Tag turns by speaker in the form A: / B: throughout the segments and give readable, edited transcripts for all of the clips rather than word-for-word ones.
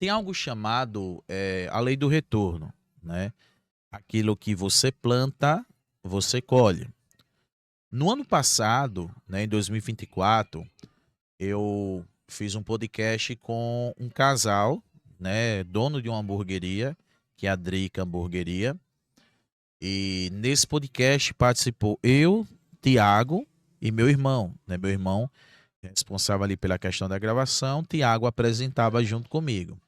A: Tem algo chamado a lei do retorno, né? Aquilo que você planta, você colhe. No ano passado, né, em 2024, eu fiz um podcast com um casal, né, dono de uma hamburgueria, que é a Drica Hamburgueria. E nesse podcast participou eu, Tiago e meu irmão, né? Meu irmão responsável ali pela questão da gravação, Tiago apresentava junto comigo.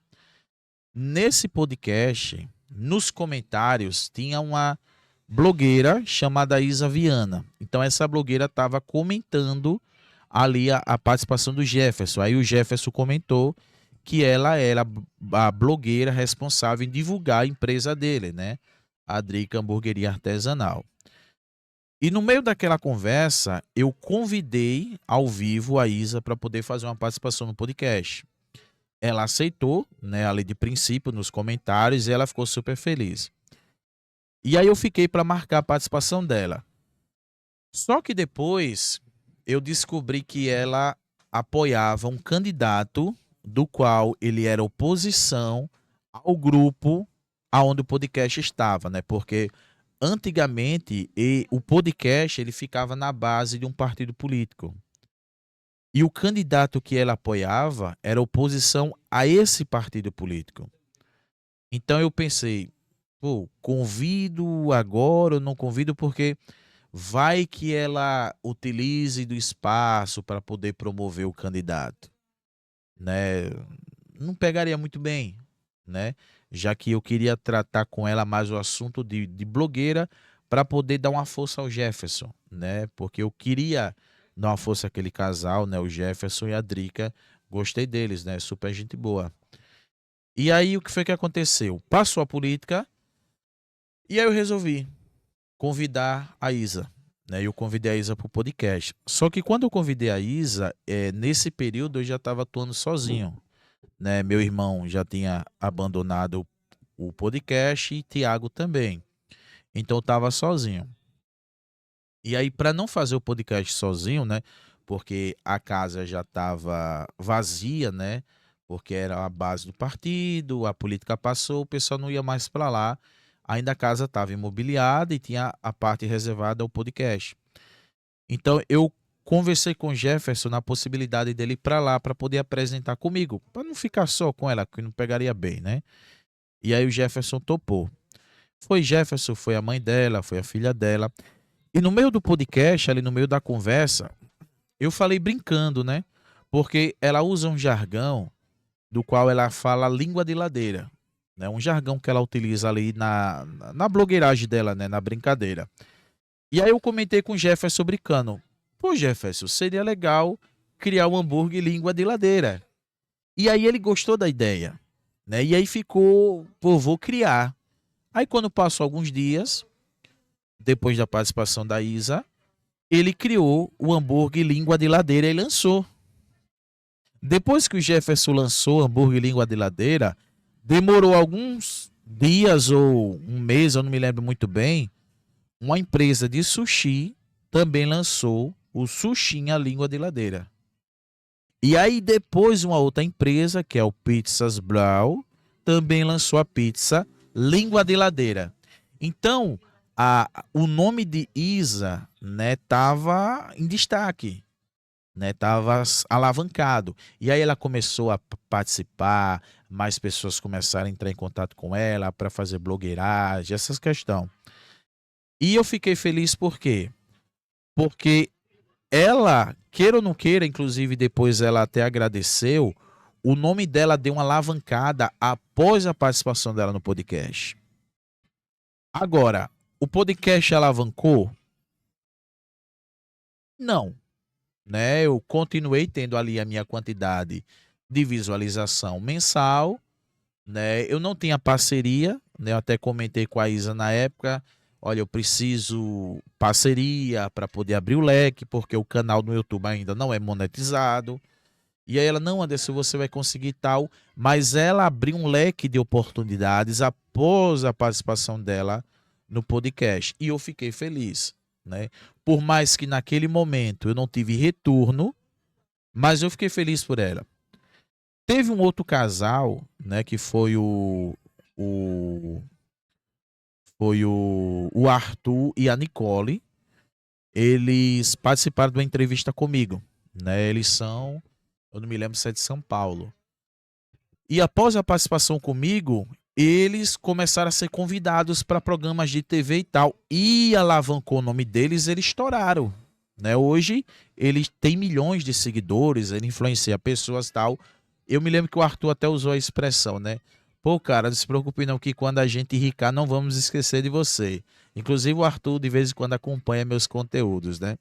A: Nesse podcast, nos comentários, tinha uma blogueira chamada Isa Viana. Então, essa blogueira estava comentando ali a participação do Jefferson. Aí o Jefferson comentou que ela era a blogueira responsável em divulgar a empresa dele, né? A Drica Hamburgueria Artesanal. E no meio daquela conversa, eu convidei ao vivo a Isa para poder fazer uma participação no podcast. Ela aceitou, né, ali de princípio, nos comentários, e ela ficou super feliz. E aí eu fiquei para marcar a participação dela. Só que depois eu descobri que ela apoiava um candidato do qual ele era oposição ao grupo aonde o podcast estava, né? Porque antigamente o podcast ele ficava na base de um partido político. E o candidato que ela apoiava era oposição a esse partido político. Então eu pensei, pô, convido agora ou não convido porque vai que ela utilize do espaço para poder promover o candidato, né? Não pegaria muito bem, né? Já que eu queria tratar com ela mais o assunto de blogueira para poder dar uma força ao Jefferson, né? Porque eu queria dar uma força àquele casal, né? O Jefferson e a Drica. Gostei deles, né? Super gente boa. E aí o que foi que aconteceu? Passou a política e aí eu resolvi convidar a Isa. Né? Eu convidei a Isa para o podcast. Só que quando eu convidei a Isa, nesse período eu já estava atuando sozinho. Né? Meu irmão já tinha abandonado o podcast e Tiago também. Então eu estava sozinho. E aí, para não fazer o podcast sozinho, né? Porque a casa já estava vazia, né? Porque era a base do partido, a política passou, o pessoal não ia mais para lá. Ainda a casa estava imobiliada e tinha a parte reservada ao podcast. Então eu conversei com o Jefferson na possibilidade dele ir para lá para poder apresentar comigo, para não ficar só com ela, que não pegaria bem, né? E aí o Jefferson topou. Foi Jefferson, foi a mãe dela, foi a filha dela. E no meio do podcast, ali no meio da conversa, eu falei brincando, né? Porque ela usa um jargão do qual ela fala língua de ladeira. Né? Um jargão que ela utiliza ali na blogueiragem dela, né? Na brincadeira. E aí eu comentei com o Jefferson brincando. Pô, Jefferson, seria legal criar um hambúrguer língua de ladeira. E aí ele gostou da ideia. Né? E aí ficou, pô, vou criar. Aí quando passou alguns dias, depois da participação da Isa, ele criou o hambúrguer língua de ladeira e lançou. Depois que o Jefferson lançou o hambúrguer língua de ladeira, demorou alguns dias ou um mês, eu não me lembro muito bem, uma empresa de sushi também lançou o sushi à língua de ladeira. E aí depois uma outra empresa, que é o Pizzas Blau, também lançou a pizza língua de ladeira. Então, o nome de Isa, né, tava em destaque, né, tava alavancado. E aí ela começou a participar, mais pessoas começaram a entrar em contato com ela para fazer blogueiragem, essas questões. E eu fiquei feliz por quê? Porque ela, queira ou não queira, inclusive depois ela até agradeceu, o nome dela deu uma alavancada após a participação dela no podcast. Agora, o podcast alavancou? Não, né? Eu continuei tendo ali a minha quantidade de visualização mensal, né? Eu não tinha parceria, né? Eu até comentei com a Isa na época, olha, eu preciso parceria para poder abrir o leque, porque o canal no YouTube ainda não é monetizado. E aí ela, não, Anderson, você vai conseguir tal, mas ela abriu um leque de oportunidades após a participação dela no podcast. E eu fiquei feliz, né? Por mais que naquele momento eu não tive retorno, mas eu fiquei feliz por ela. Teve um outro casal, né, que o, o Arthur e a Nicole. Eles participaram de uma entrevista comigo, né? Eles são, eu não me lembro se é de São Paulo. E após a participação comigo, eles começaram a ser convidados para programas de TV e tal. E alavancou o nome deles, eles estouraram. Né? Hoje, eles têm milhões de seguidores, ele influencia pessoas e tal. Eu me lembro que o Arthur até usou a expressão, né? Pô, cara, não se preocupe não que quando a gente ricar, não vamos esquecer de você. Inclusive o Arthur de vez em quando acompanha meus conteúdos, né?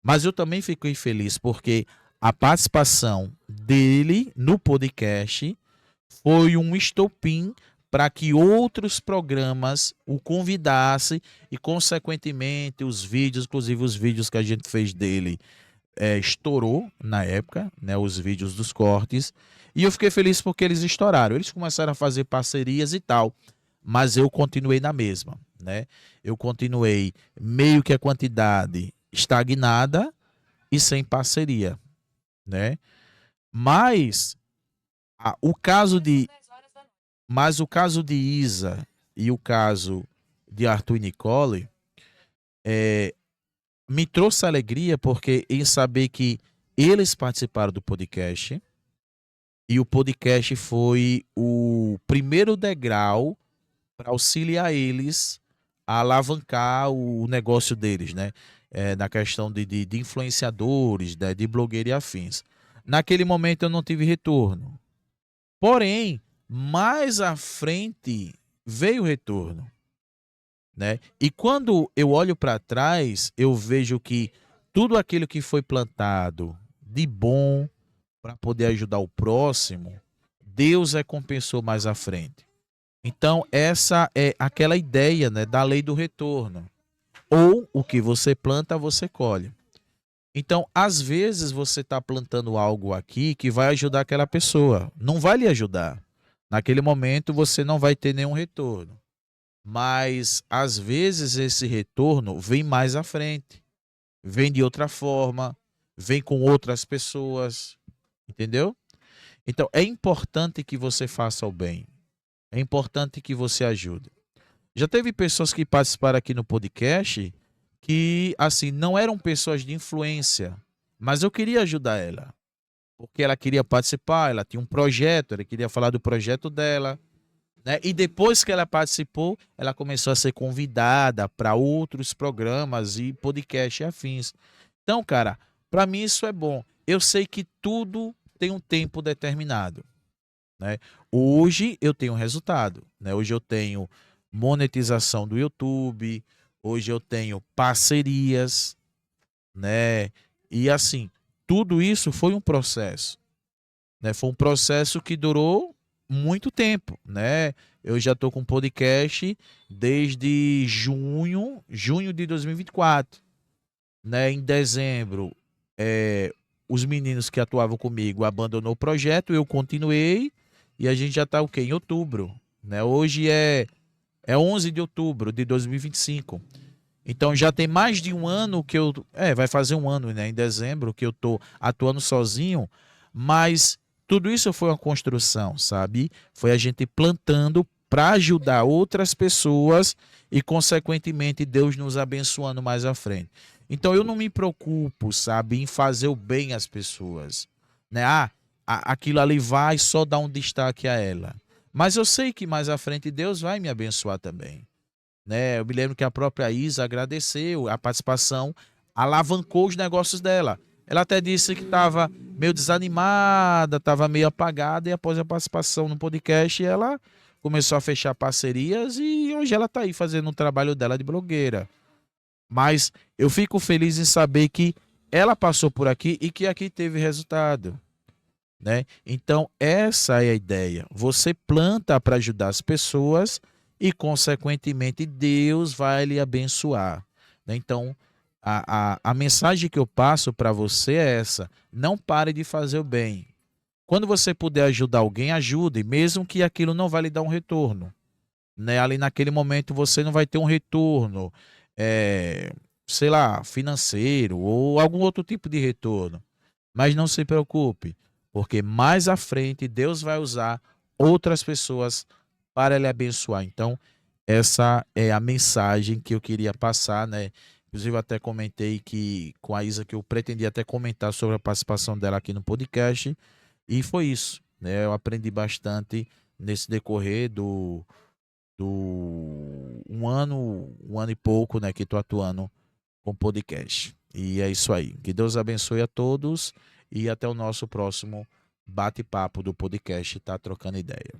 A: Mas eu também fiquei feliz porque a participação dele no podcast foi um estopim para que outros programas o convidassem e, consequentemente, os vídeos, inclusive os vídeos que a gente fez dele, estourou na época, né, os vídeos dos cortes. E eu fiquei feliz porque eles estouraram. Eles começaram a fazer parcerias e tal, mas eu continuei na mesma, né? Eu continuei meio que a quantidade estagnada e sem parceria, né? Mas o caso de Mas o caso de Isa e o caso de Arthur e Nicole é, me trouxe alegria porque em saber que eles participaram do podcast e o podcast foi o primeiro degrau para auxiliar eles a alavancar o negócio deles, né? Na questão de influenciadores, né? De blogueiro e afins. Naquele momento eu não tive retorno. Porém, mais à frente veio o retorno, né? E quando eu olho para trás, eu vejo que tudo aquilo que foi plantado de bom para poder ajudar o próximo, Deus recompensou mais à frente. Então, essa é aquela ideia, né, da lei do retorno. Ou o que você planta, você colhe. Então, às vezes você está plantando algo aqui que vai ajudar aquela pessoa. Não vai lhe ajudar. Naquele momento você não vai ter nenhum retorno. Mas às vezes esse retorno vem mais à frente, vem de outra forma, vem com outras pessoas, entendeu? Então é importante que você faça o bem. É importante que você ajude. Já teve pessoas que participaram aqui no podcast que, assim, não eram pessoas de influência, mas eu queria ajudar ela, porque ela queria participar, ela tinha um projeto, ela queria falar do projeto dela, né? E depois que ela participou, ela começou a ser convidada para outros programas e podcast e afins. Então, cara, para mim isso é bom. Eu sei que tudo tem um tempo determinado, né? Hoje eu tenho resultado, né? Hoje eu tenho monetização do YouTube, hoje eu tenho parcerias, né? E assim, tudo isso foi um processo, né? Foi um processo que durou muito tempo, né? Eu já estou com podcast desde junho de 2024, né? Em dezembro, os meninos que atuavam comigo abandonou o projeto, eu continuei e a gente já está o quê? Em outubro, né? Hoje é 11 de outubro de 2025. Então já tem mais de um ano que eu. Vai fazer um ano, né? Em dezembro, que eu tô atuando sozinho, mas tudo isso foi uma construção, sabe? Foi a gente plantando para ajudar outras pessoas e, consequentemente, Deus nos abençoando mais à frente. Então eu não me preocupo, sabe, em fazer o bem às pessoas, né? Aquilo ali vai só dar um destaque a ela. Mas eu sei que mais à frente Deus vai me abençoar também, né? Eu me lembro que a própria Isa agradeceu a participação, alavancou os negócios dela. Ela até disse que estava meio desanimada, estava meio apagada, e após a participação no podcast, ela começou a fechar parcerias e hoje ela está aí fazendo o trabalho dela de blogueira. Mas eu fico feliz em saber que ela passou por aqui e que aqui teve resultado, né? Então, essa é a ideia. Você planta para ajudar as pessoas e, consequentemente, Deus vai lhe abençoar, né? Então, a mensagem que eu passo para você é essa: não pare de fazer o bem. Quando você puder ajudar alguém, ajude, mesmo que aquilo não vai lhe dar um retorno, né? Ali naquele momento você não vai ter um retorno, é, sei lá, financeiro ou algum outro tipo de retorno. Mas não se preocupe, porque mais à frente Deus vai usar outras pessoas para lhe abençoar. Então, essa é a mensagem que eu queria passar, né? Inclusive, eu até comentei que com a Isa que eu pretendia até comentar sobre a participação dela aqui no podcast, e foi isso, né? Eu aprendi bastante nesse decorrer do um ano e pouco, né, que estou atuando com podcast. E é isso aí. Que Deus abençoe a todos e até o nosso próximo bate-papo do podcast Tá Trocando Ideia.